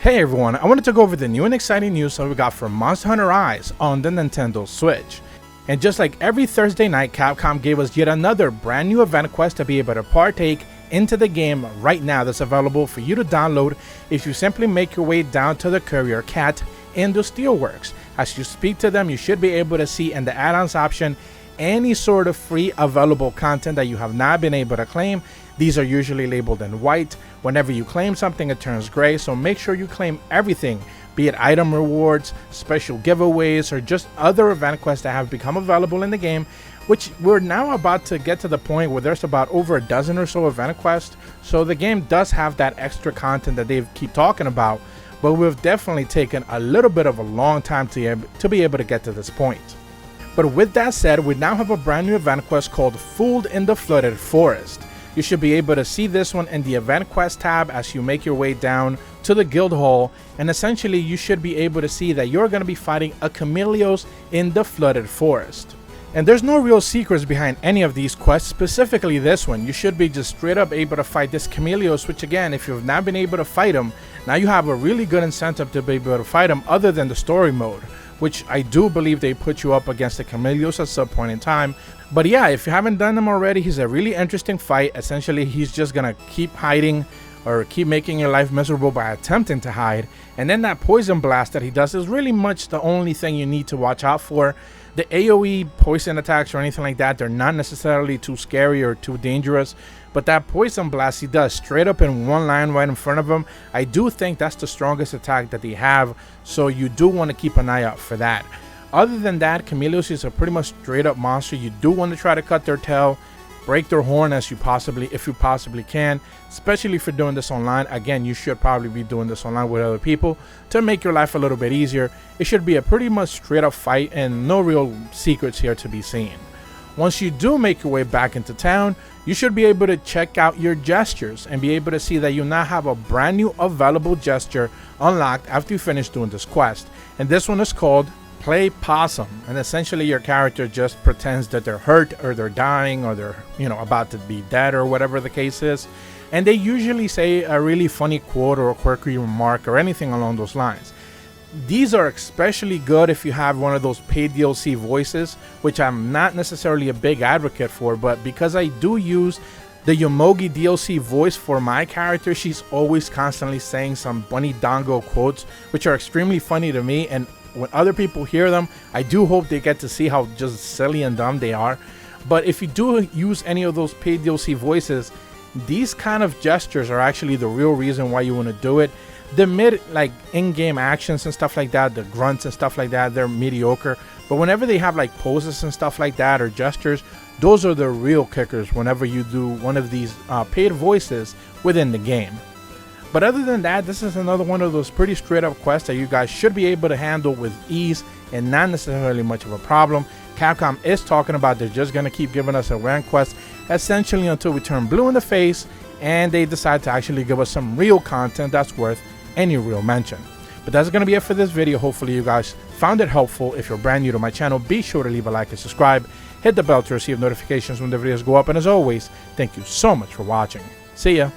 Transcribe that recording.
Hey everyone, I wanted to go over the new and exciting news that we got from Monster Hunter Rise on the Nintendo Switch. And just like every Thursday night, Capcom gave us yet another brand new event quest to be able to partake into the game right now that's available for you to download if you simply make your way down to the Courier Cat in the Steelworks. As you speak to them, you should be able to see in the add-ons option any sort of free available content that you have not been able to claim. These are usually labeled in white. Whenever you claim something, it turns gray, so make sure you claim everything, be it item rewards, special giveaways, or just other event quests that have become available in the game, which we're now about to get to the point where there's about over a dozen or so event quests. So the game does have that extra content that they keep talking about, but we've definitely taken a little bit of a long time to be able to get to this point. But with that said, we now have a brand new event quest called Fooled in the Flooded Forest. You should be able to see this one in the event quest tab as you make your way down to the guild hall, and essentially you should be able to see that you're going to be fighting a Chameleos in the flooded forest. And there's no real secrets behind any of these quests, specifically this one. You should be just straight up able to fight this Chameleos, which again, if you've not been able to fight him, now you have a really good incentive to be able to fight him other than the story mode, which I do believe they put you up against the Chameleos at some point in time. But yeah, if you haven't done them already, he's a really interesting fight. Essentially, he's just gonna keep hiding or keep making your life miserable by attempting to hide. And then that poison blast that he does is really much the only thing you need to watch out for. The AoE poison attacks or anything like that, they're not necessarily too scary or too dangerous. But that poison blast he does straight up in one line right in front of him, I do think that's the strongest attack that they have. So you do want to keep an eye out for that. Other than that, Chameleos is a pretty much straight up monster. You do want to try to cut their tail, break their horn if you possibly can, especially if you're doing this online. Again, you should probably be doing this online with other people to make your life a little bit easier. It should be a pretty much straight up fight and no real secrets here to be seen. Once you do make your way back into town, you should be able to check out your gestures and be able to see that you now have a brand new available gesture unlocked after you finish doing this quest. And this one is called Play Possum, and essentially your character just pretends that they're hurt or they're dying or they're about to be dead or whatever the case is, and they usually say a really funny quote or a quirky remark or anything along those lines. These are especially good if you have one of those paid DLC voices, which I'm not necessarily a big advocate for, but because I do use the Yomogi DLC voice for my character, she's always constantly saying some bunny dango quotes, which are extremely funny to me, and when other people hear them, I do hope they get to see how just silly and dumb they are. But if you do use any of those paid DLC voices, these kind of gestures are actually the real reason why you want to do it. The in-game actions and stuff like that, the grunts and stuff like that, they're mediocre. But whenever they have like poses and stuff like that or gestures, those are the real kickers whenever you do one of these paid voices within the game. But other than that, this is another one of those pretty straight up quests that you guys should be able to handle with ease and not necessarily much of a problem. Capcom is talking about they're just going to keep giving us a rank quest essentially until we turn blue in the face and they decide to actually give us some real content that's worth any real mention. But that's going to be it for this video. Hopefully you guys found it helpful. If you're brand new to my channel, be sure to leave a like and subscribe. Hit the bell to receive notifications when the videos go up. And as always, thank you so much for watching. See ya.